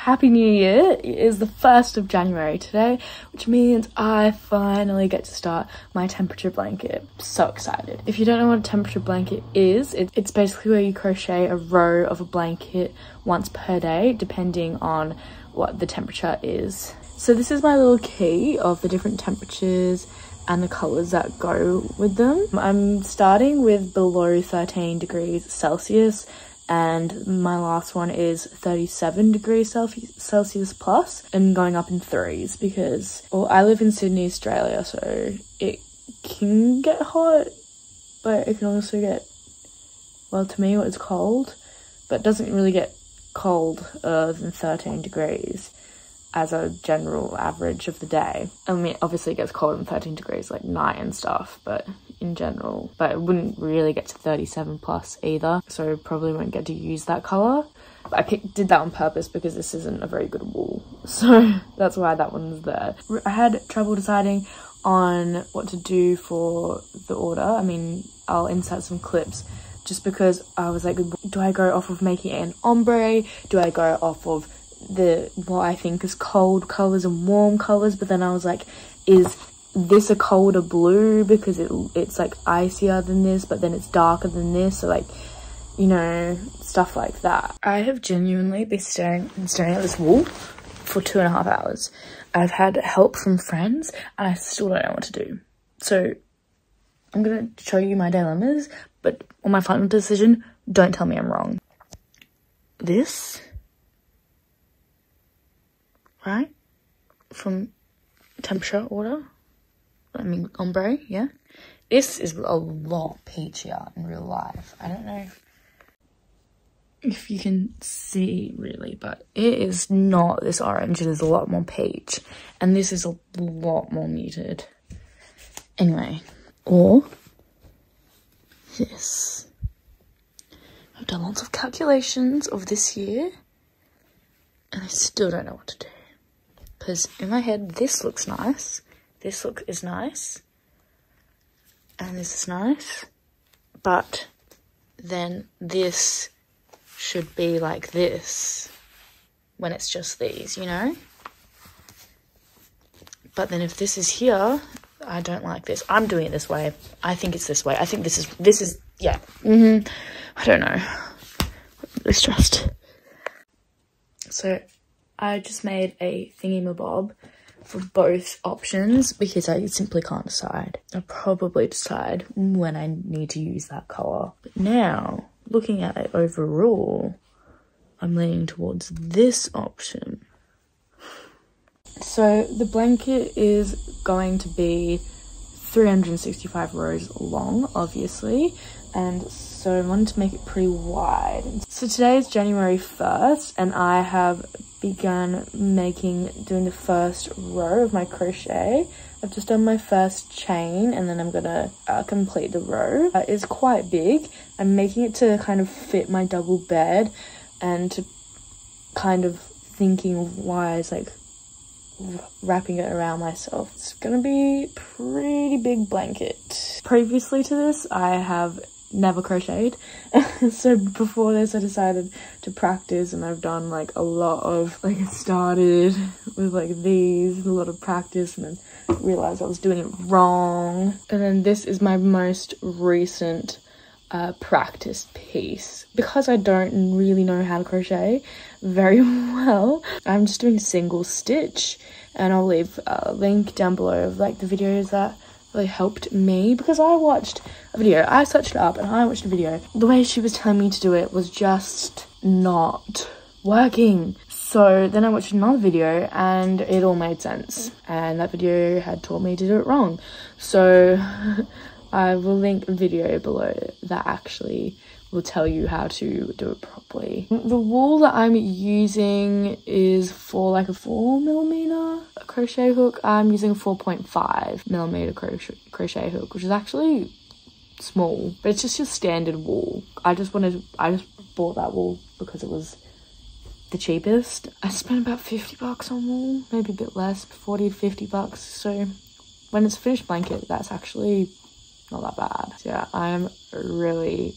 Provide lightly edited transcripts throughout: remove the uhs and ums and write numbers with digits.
Happy New Year. It is the 1st of January today, which means I finally get to start my temperature blanket. So excited. If you don't know what a temperature blanket is, it's basically where you crochet a row of a blanket once per day, depending on what the temperature is. So this is my little key of the different temperatures and the colors that go with them. I'm starting with below 13 degrees Celsius, and my last one is 37 degrees Celsius plus, and going up in threes because, well, I live in Sydney, Australia, so it can get hot, but it can also get, well, to me it's cold, but it doesn't really get cold than 13 degrees as a general average of the day. I mean, obviously it gets cold in 13 degrees like night and stuff, but in general, but it wouldn't really get to 37 plus either, so probably won't get to use that color. I did that on purpose because this isn't a very good wool, so that's why that one's there. I had trouble deciding on what to do for the order. I mean, I'll insert some clips just because I was like, do I go off of making it an ombre? Do I go off of what I think is cold colors and warm colors? But then I was like, is this a colder blue because it's like icier than this, but then it's darker than this, so like, you know, stuff like that. I have genuinely been staring at this wool for 2.5 hours. I've had help from friends and I still don't know what to do. So I'm gonna show you my dilemmas, but on my final decision, don't tell me I'm wrong. This, right, from temperature order, I mean ombre, yeah, this is a lot peachier in real life. I don't know if you can see really, but it is not this orange. It is a lot more peach, and this is a lot more muted. Anyway, or this. I've done lots of calculations of this year and I still don't know what to do, because in my head this looks nice, this look is nice, and this is nice, but then this should be like this when it's just these, you know? But then if this is here, I don't like this. I'm doing it this way. I think it's this way. I think this is yeah. I don't know. I'm really stressed. So I just made a thingy-mabob for both options because I simply can't decide. I'll probably decide when I need to use that colour. But now, looking at it overall, I'm leaning towards this option. So the blanket is going to be 365 rows long, obviously, and so I wanted to make it pretty wide. So today is January 1st, and I have begun doing the first row of my crochet. I've just done my first chain, and then I'm gonna complete the row. It's quite big. I'm making it to kind of fit my double bed, and to kind of thinking wise, like wrapping it around myself. It's gonna be a pretty big blanket. Previously to this, I have never crocheted. So before this, I decided to practice, and I've done like a lot of, like, I started with like these, a lot of practice, and then realized I was doing it wrong. And then this is my most recent practice piece. Because I don't really know how to crochet very well, I'm just doing single stitch, and I'll leave a link down below of like the videos that really helped me, because I watched a video, I searched it up and I watched a video. The way she was telling me to do it was just not working. So then I watched another video and it all made sense, and that video had taught me to do it wrong. So I will link a video below that actually will tell you how to do it properly. The wool that I'm using is for like a 4mm crochet hook. I'm using a 4.5mm crochet hook, which is actually small, but it's just your standard wool. I just bought that wool because it was the cheapest. I spent about 50 bucks on wool, maybe a bit less, 40 to 50 bucks. So when it's a finished blanket, that's actually not that bad. So yeah, I'm really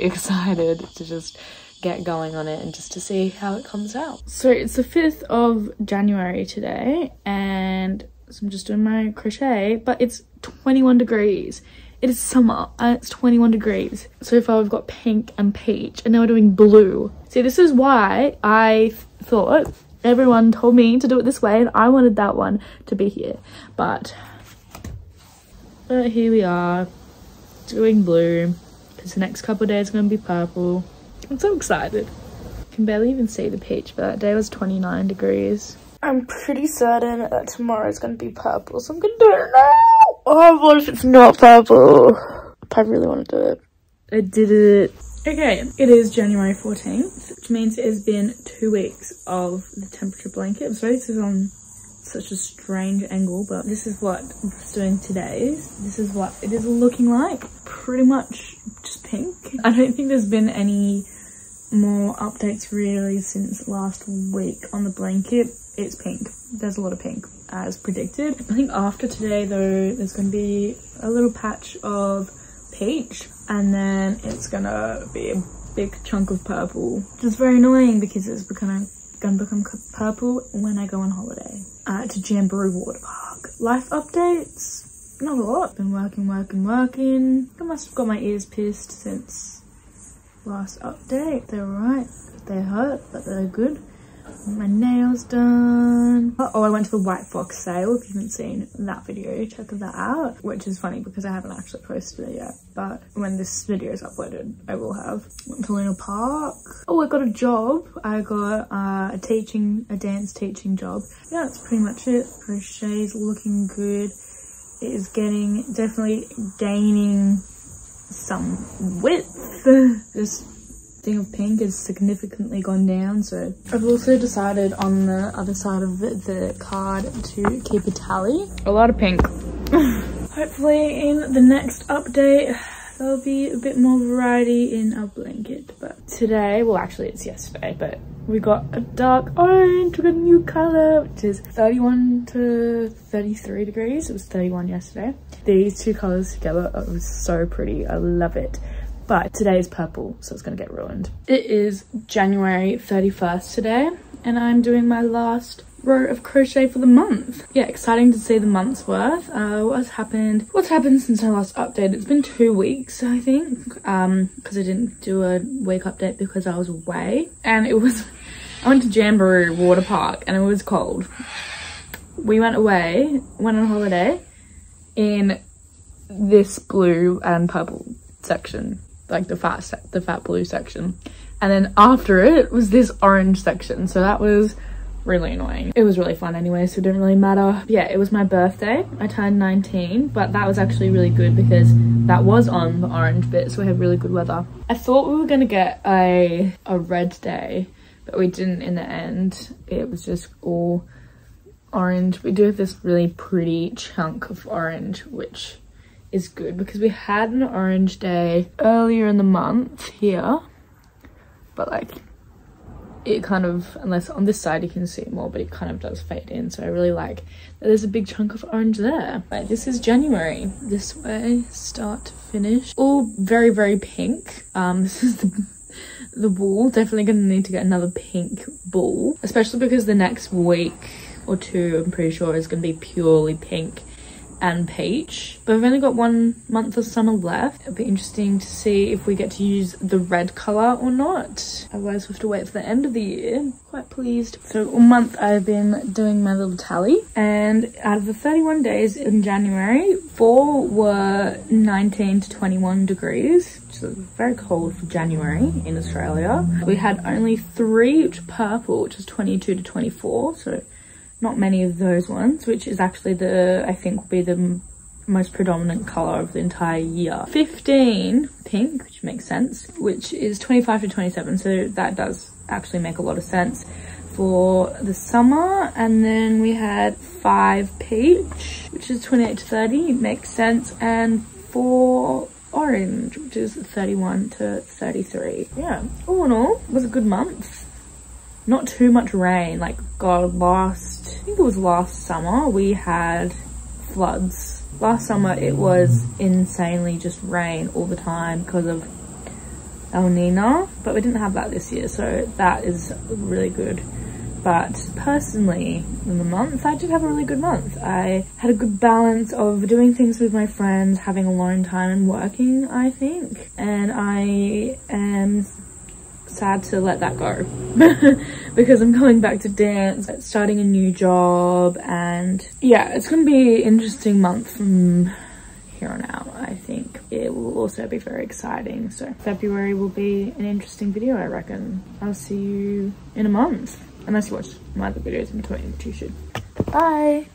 excited to just get going on it and just to see how it comes out. So it's the 5th of January today, and so I'm just doing my crochet, but it's 21 degrees. It is summer and it's 21 degrees. So far we've got pink and peach, and now we're doing blue. See, this is why I thought everyone told me to do it this way, and I wanted that one to be here. But here we are doing blue, because the next couple of days are going to be purple. I'm so excited. I can barely even see the peach, but that day was 29 degrees. I'm pretty certain that tomorrow is going to be purple, so I'm going to do it now. Oh, what if it's not purple? I really want to do it. I did it. Okay, it is January 14th, which means it has been 2 weeks of the temperature blanket. I'm sorry this is on such a strange angle, but this is what I'm doing today. This is what it is looking like. Pretty much just pink. I don't think there's been any more updates really since last week on the blanket. It's pink. There's a lot of pink as predicted. I think after today though, there's going to be a little patch of peach, and then it's gonna be a big chunk of purple, which is very annoying because it's gonna become purple when I go on holiday to Jamboree Water Park. Life updates, not a lot. Been working. I must have got my ears pierced since last update. They're alright. They hurt, but they're good. My nails done. Oh, I went to the White Fox sale. If you haven't seen that video, check that out. Which is funny because I haven't actually posted it yet, but when this video is uploaded, I will have. Went to Luna Park. Oh, I got a job. I got a dance teaching job. Yeah, that's pretty much it. Crochet's looking good. It is definitely gaining some width. This thing of pink has significantly gone down, so I've also decided on the other side of the card to keep a tally. A lot of pink. Hopefully in the next update there'll be a bit more variety in our blanket, but today, well actually it's yesterday, but we got a dark orange. We got a new color, which is 31 to 33 degrees. It was 31 yesterday. These two colors together are so pretty. I love it. But today is purple, so it's gonna get ruined. It is January 31st today, and I'm doing my last row of crochet for the month. Yeah, exciting to see the month's worth. What's happened since I last updated? It's been 2 weeks, I think, because I didn't do a week update because I was away, and I went to Jamboree Water Park, and it was cold. We went on holiday in this blue and purple section, like the fat blue section, and then after it was this orange section, so that was really annoying. It was really fun anyway, so it didn't really matter. Yeah, it was my birthday. I turned 19, but that was actually really good because that was on the orange bit, so we had really good weather. I thought we were gonna get a red day, but we didn't in the end. It was just all orange. We do have this really pretty chunk of orange, which is good because we had an orange day earlier in the month here, but like it kind of, unless on this side you can see it more, but it kind of does fade in, so I really like that there's a big chunk of orange there. Right, this is January this way, start to finish, all very pink. This is the wool. Definitely gonna need to get another pink wool, especially because the next week or two I'm pretty sure is gonna be purely pink and peach, but we've only got 1 month of summer left. It'll be interesting to see if we get to use the red color or not, otherwise we have to wait for the end of the year. Quite pleased. So all month I've been doing my little tally, and out of the 31 days in January, 4 were 19 to 21 degrees, which is very cold for January in Australia. We had only 3 which are purple, which is 22 to 24, so not many of those ones, which is actually I think will be the most predominant color of the entire year. 15 pink, which makes sense, which is 25 to 27, so that does actually make a lot of sense for the summer. And then we had 5 peach, which is 28 to 30, makes sense, and 4 orange, which is 31 to 33. Yeah, all in all, it was a good month. Not too much rain. Like, God, I think it was last summer, we had floods. Last summer it was insanely just rain all the time because of El Nino, but we didn't have that this year, so that is really good. But personally, in the month, I did have a really good month. I had a good balance of doing things with my friends, having alone time and working, I think. And I am sad to let that go because I'm going back to dance, starting a new job, and yeah, it's going to be an interesting month from here on out. I think it will also be very exciting. So February will be an interesting video, I reckon. I'll see you in a month. Unless you watch my other videos in between, which you should. Bye!